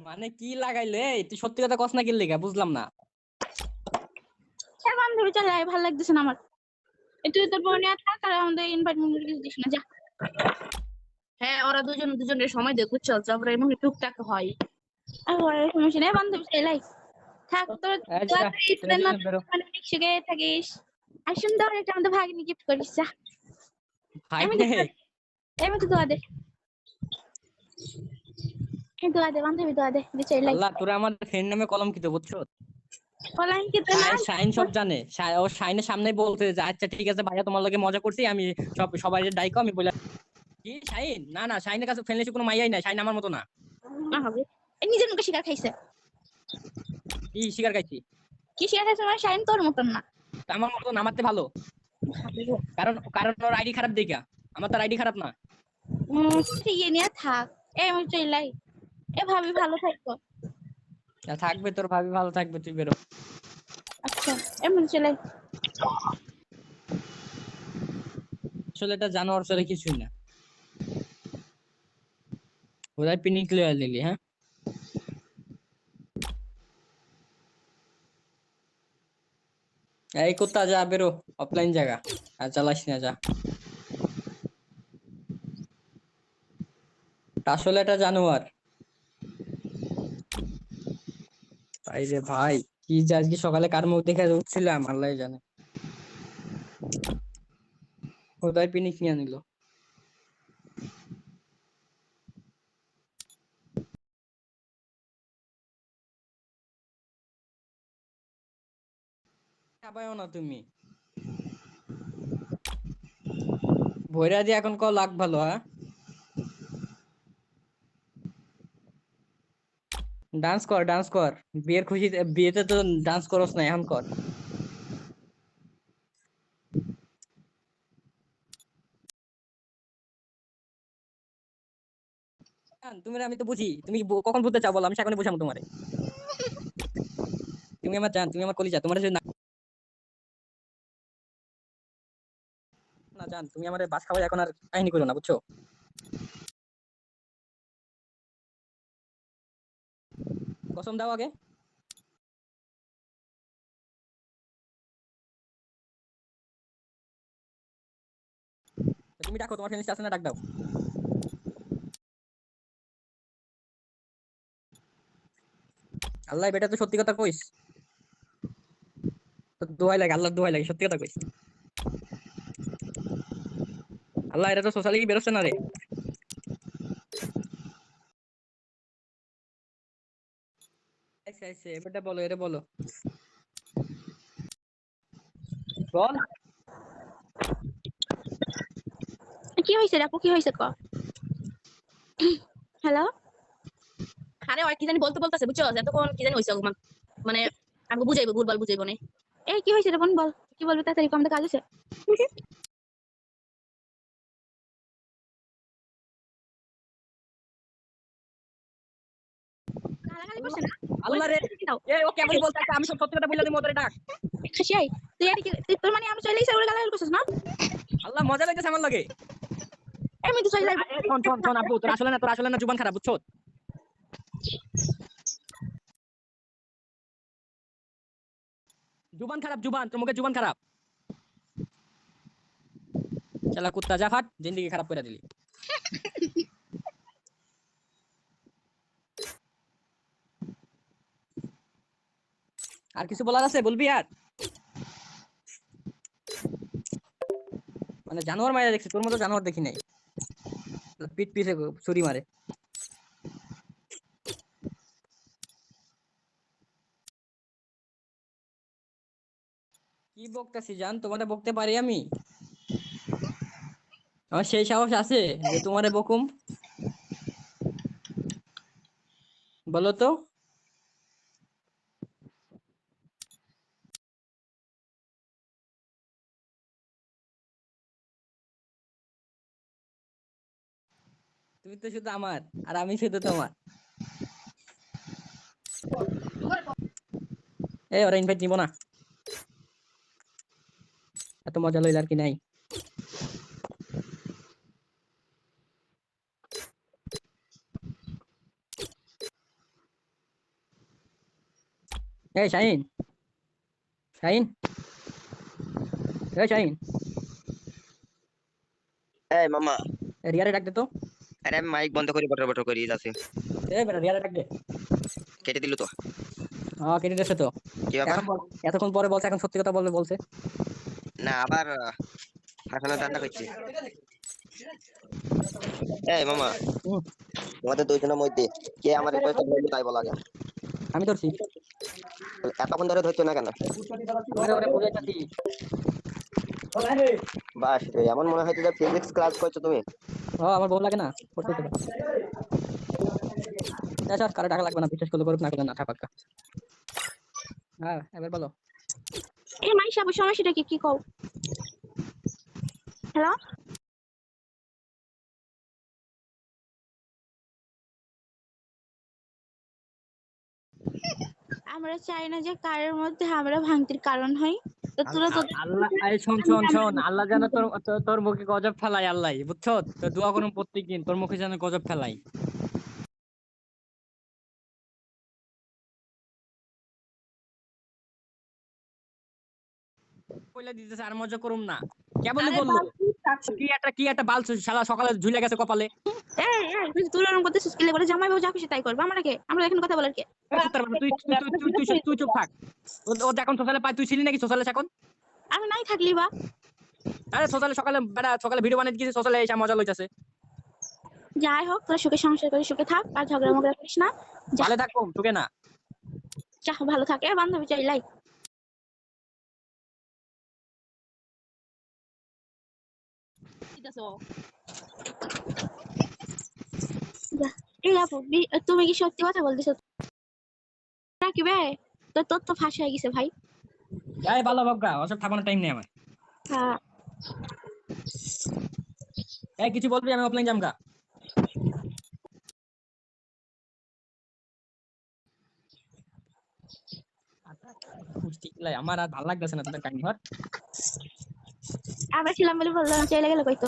মানে কি লাগাইলে? তুই সত্যি কথা কস না কি লেগা? বুঝলাম না। বান্ধবী চলে আয়, ভালো লাগতেছে না আমার। তুই তোর বোন নিয়ে থাক, আর আমাদের ইনভাইট কিছু দিস না, যা। হ্যাঁ, ওরা দুজনের সময় দেখো, চল তারপরে এমন টুকটাক হয়। আর ওরা সমস্যা নেই, বান্ধবী চলে আয়। থাক তোর শিখে থাকিস। আর সুন্দর একটা আমাদের ভাগিনী গিফট করিস, যা। এমনি দোয়া দে, দোয়া দে বান্ধবী, দোয়া দে, চলে আয়। আল্লাহ, তোরা আমার ফ্রেন্ড নামে কলঙ্কিত, বুঝছো? কলঙ্কিত না, শাইন সব জানে। ও শাইনের সামনে বলতে যে আচ্ছা ঠিক আছে ভাইয়া, তোমার লগে মজা করছি আমি, সবাই ডাইকো। আমি বলে কি শাইন? না না, শাইনের কাছে ফ্রেন্ডলি কোনো মাইয়াই নাই। শাইন আমার মতো না। না হবে, নিজের মুখে শিকার খাইছে। কি শিকার খাইছি? কি শিকার খাইছে মানে? শাইন তোর মতন না, আমার মতন। আমারতে ভালো, কারণ কারণ ওর আইডি খারাপ দেখা। আমার তার আইডি খারাপ না। ইয়ে নিয়ে থাক, আমি চলাই। এ ভাবি ভালো থাকবো। থাকবে, তোর ভাবি ভালো থাকবে, তুই বেরো। আচ্ছা, এমন চলাই। আসলে এটা জানোয়ার চলে কিছুই না। ওরাই পিনিক লয়ে দিলি। হ্যাঁ, এই কুত্তা যা, বেরো। অফলাইন জায়গা আর চালাস না, যা। আসলে এটা জানোয়ার। ভাই রে ভাই, কি যে আজকে সকালে কার মুখ দেখে উঠছিলাম আল্লাহ জানে। কোথায় পিনিক নিয়ে নিল। খাবাইও না তুমি। ভৈরা দিয়ে এখন লাখ ভালো। হ্যাঁ, ডান্স কর, ডান্স কর। বিয়ের খুশিতে, বিয়েতে তো ডান্স করস না, এখন কর। তুমি, আমি তো বুঝি তুমি কখন বুঝতে চাও বলো, আমি সেখানে বুঝাবো তোমারে। তুমি আমার জান, তুমি আমার কলিজা। তোমার না না জান, তুমি আমার বাস খাওয়াই এখন আর কাহিনী করো না, বুঝছো? কসম দাও আগে। তুমি ডাকো, তোমার ফ্রেন্ডস আছে না, ডাক দাও। আল্লাহ, বেটা তো সত্যি কথা কইস। তো দোহাই লাগে, আল্লাহ দোহাই লাগে, সত্যি কথা কইস। আল্লাহ, এটা তো সোশ্যালি বেরোচ্ছে না রে। আচ্ছা আচ্ছা, এবারটা বলো, এটা বলো, বল। কি হয়েছে আপু, কি হয়েছে ক? হ্যালো। আরে ওই কি জানি বলতে বলতেছে, বুঝছো? এতক্ষণ কি জানি হইছে, মানে আমি বুঝাইবো, ভুলভাল বুঝাইবো না। এই কি হয়েছে রে বোন, বল। কি বলবি তাড়াতাড়ি, আমাদের কাজ আছে। গালাগালি করছে না? আল্লাহ রে, ও কেবলই বলতে আছে, আমি সব সত্যি কথা বলে দিই, ওদের ডাক। খাসিয়াই তুই এটা কি, তোর মানে আমি চলেই সাইরে গালাগালি করছিস না? আল্লাহ, মজা লাগতেছে আমার লাগে। আমি তো চলে শোন শোন শোন আপু, তোর আসলে না জুবান খারাপ, বুঝছো? জুবান খারাপ, জুবান, তোর মুখে জুবান খারাপ। শালা কুত্তা, যা ফাট, জিন্দেগি খারাপ করে দিলি। আর কিছু বলার আছে? বলবি আর? মানে জানোয়ার মারা দেখছি, তোর মতো জানোয়ার দেখি নাই। পিঠ পিছে ছুরি মারে। কি বকতাছি জান? তোমারে বকতে পারি আমি? আমার সেই সাহস আছে যে তোমারে বকুম? বলো তো। তুমি তো শুধু আমার, আর আমি শুধু তোমার। ওরা ইনভাইট নিব না। এত মজা লইল আর কি নাই। এই শাহিন, শাহিন, এই শাহিন, এই মামা, রিয়ারে ডাক দে তো। আরে আমি মাইক বন্ধ করে বটর বটর করি যাচ্ছি। এই বেটা রিয়ারে ডাক দে। কেটে দিল তো। কেটে দিয়েছে তো। কি ব্যাপার? এখন এতক্ষণ পরে বলছে, এখন সত্যি কথা বলবে বলছে। না আবার ফাঁসানোর ধান্দা করছি। এই মামা, হুম, তোমাদের দুইজনের মধ্যে কে আমার রিকোয়েস্ট করলো তাই বলা আগে। আমি ধরছি। এতক্ষণ ধরে ধরছো না কেন? ওরে ওরে বুঝাইতাছি। বাস রে, এমন মনে হচ্ছে যে ফিজিক্স ক্লাস করছো তুমি। আমার বউ লাগে না করতে তো। আচ্ছা কারো টাকা লাগবে না, বিশ্বাস করলে করুক, না করলে না, থাকা। হ্যাঁ এবার বলো। এই মাইশা আবার সমস্যাটা কি কও? হ্যালো, আমরা চাই না যে কারের মধ্যে আমরা ভাঙতির কারণ হই। তো তোরা আল্লাহ, এই শোন শোন শোন, আল্লাহ যেন তোর তোর মুখে গজব ফেলাই, আল্লাহ বুঝছো তো, দোয়া করুন প্রত্যেকদিন তোর মুখে যেন গজব ফেলাই। কইলা দিতেছে আর মজা করুম না, কেবলই বললো কি একটা বাল শালা সকালে ঝুলে গেছে কপালে। তুই তুলনা করতেছিস কি করে? জামাই বউ যা খুশি তাই করবে, আমরা কে? আমরা এখন কথা বলার কে? কুত্তার বাচ্চা, তুই তুই তুই তুই তুই তুই চুপ থাক। ও এখন সোশ্যালে পায়, তুই ছিলি নাকি সোশ্যালে এখন? আমি নাই থাকলি বা আরে সোশ্যালে সকালে বেটা সকালে ভিডিও বানিয়ে দিয়েছে, সোশ্যালে এসে মজা লইতাছে। যাই হোক, তোরা সুখে সংসার করে সুখে থাক, আর ঝগড়া মগড়া করিস না। যা ভালো থাকবো তোকে না। যা, ভালো থাকে। বান্ধবী চাই লাই যা। এই আপু, তুমি কি সত্যি কথা বলতেছো নাকি বে? তোর তো ফাঁসি হয়ে গেছে ভাই। যাই ভালো বাবগা, ওসব থাকানোর টাইম নেই আমার। হ্যাঁ, এই কিছু বলবি, আমি অফলাইন জামগা। আমার আর ভালো লাগতেছে না তোদের কাহিনী ঘর। আমরা ছিলাম বলে বললাম, চলে গেল কইতো।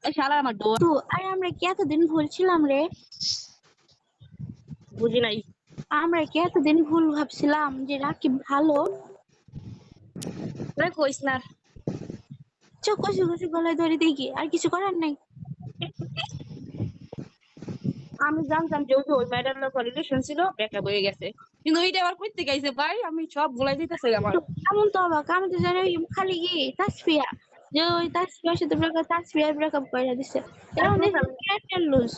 এই শালা আমার দোয়া। তো আরে আমরা কি এতদিন ভুল ছিলাম রে? বুঝি নাই। আমরা কি এতদিন ভুল ভাবছিলাম যে রাকিব ভালো? তোরে কইস না। চোখ কষে কষে গলায় ধরে দেখি, আর কিছু করার নাই। আমি জানতাম যে ওই ম্যাডাম লোক রিলেশন ছিল, ব্রেকআপ হয়ে গেছে, কিন্তু ওইটা আবার কইতে গাইছে ভাই, আমি সব ভুলাই দিতেছে আমার। এমন তো অবাক, আমি তো জানি ওই খালি কি তাসফিয়া, যে ওই তাসফিয়ার সাথে তাসফিয়ার ব্রেকআপ করে দিছে। এখন দেখি ক্যারেক্টার লুজ।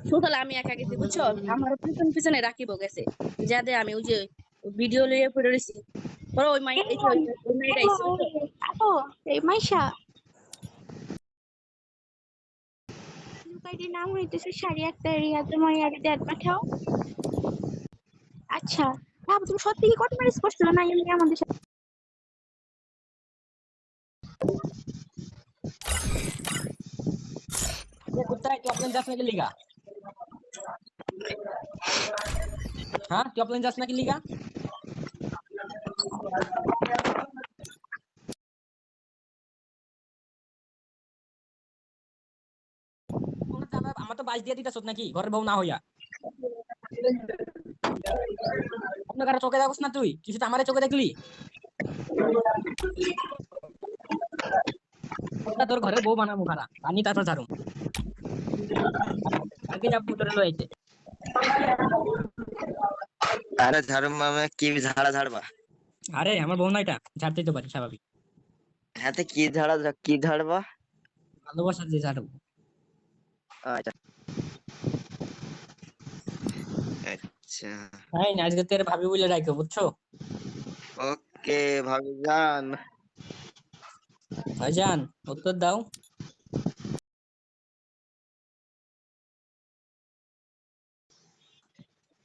টোটাল আমি একা গেছি বুঝছো, আমার পিছন পিছনে রাখিব গেছে, যাতে আমি ওই যে ভিডিও লইয়ে পড়ে রইছি। পরে ওই মাই এই যে ওই মেয়েটা আইছে বুঝছো? আপু, এই মাইশা লুকাইটির নাম হইতেছে শাড়ি আক্তার রিয়া, তোমার ইয়ারে দেখ পাঠাও। আচ্ছা আপু, তুমি সত্যি কি কত ম্যারেজ করছিল না এমনি আমাদের সাথে? কোথায় তুই অফলাইন যাস নাকি লিগা? হ্যাঁ তুই অফলাইন যাস নাকি লিগা? আমার তো বাস দিয়ে দিতেছ নাকি ঘরের বউ না হইয়া? অন্য কারো চোখে দেখোস না তুই, কিছু তো আমারে চোখে দেখলি। তোর ঘরের বউ বানাবো খারাপ পানি, তারপর ঝাড়ু। কালকে যাবো তোরে লইতে। আরে ঝাড়ু মামা, কি ঝাড়া ঝাড়বা? আরে আমার বউ না, এটা ঝাড়তেই তো পারি স্বাভাবিক। হাতে কি ঝাড়বা? ভালোবাসা দিয়ে ঝাড়ু। আচ্ছা আচ্ছা, হ্যাঁ আজকে তোর ভাবি বলে রাখো বুঝছো। ওকে ভাবিজান। ভাইজান উত্তর দাও।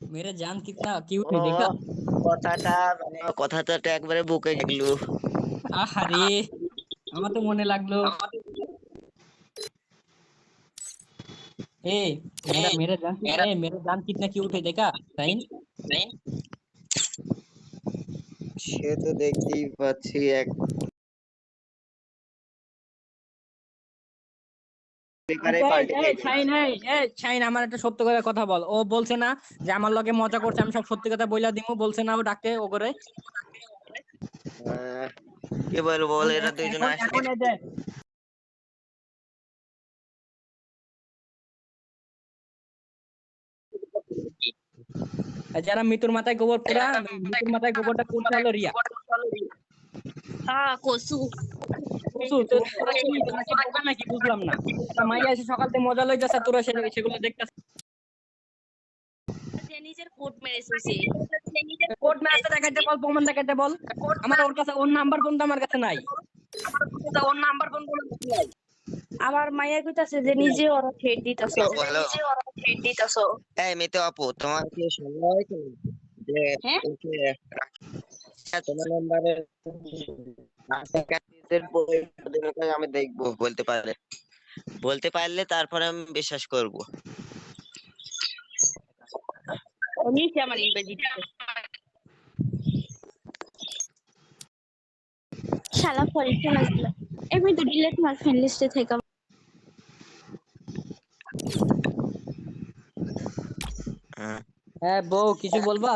মেরে জান কিতনা কিউট ও है देखा। কথাটা একবারে বুকে গেলো। আহারে আমার তো মনে লাগলো। ए मेरा मेरा जान कितना क्यूट है देखा साइन। সে তো দেখতেই পাচ্ছি এক পেপারে পাল্টে দিয়েছে। শাইন আমার একটা সত্য করে কথা বল। ও বলছে না যে আমার লগে মজা করছে, আমি সব সত্যি কথা বইলা দিমু, বলছে না ও ডাকতে ও করে। কি বলবো বল, এরা দুইজন আসছে। এখন এই যে যারা মিতুর মাথায় গোবর পুরা, মিতুর মাথায় গোবরটা কোনটা হলো রিয়া। হ্যাঁ কসু তোরা কি বোকা নাকি বুঝলাম না। একটা মাইয়া এসে সকাল থেকে মজা লইতেছে, তোরা সেগুলো দেখতেছিস। যে নিজের কোট মেরেছে কোড ম্যাচটা দেখাইতে বল, প্রমাণ দেখাইতে বল। আমার ওর কাছে ওর নাম্বার ফোনটা আমার কাছে নাই। আমার মাইয়া কইতাছে যে নিজে ওরা থ্রেড দিতাছো হ্যালো, এই মিতু আপু, তোমার কি সময় হয়েছে যে হ্যাঁ? তোমার নাম্বারে আমি দেখবো, বলতে পারলে তারপরে আমি বিশ্বাস করব। ও নিচে আমার ইংরেজি শালা পরীক্ষা লাগলো। এমনি তো ডিলেট মার ফ্রেন্ড লিস্টে থেকে। হ্যাঁ, হ্যাঁ বউ, কিছু বলবা?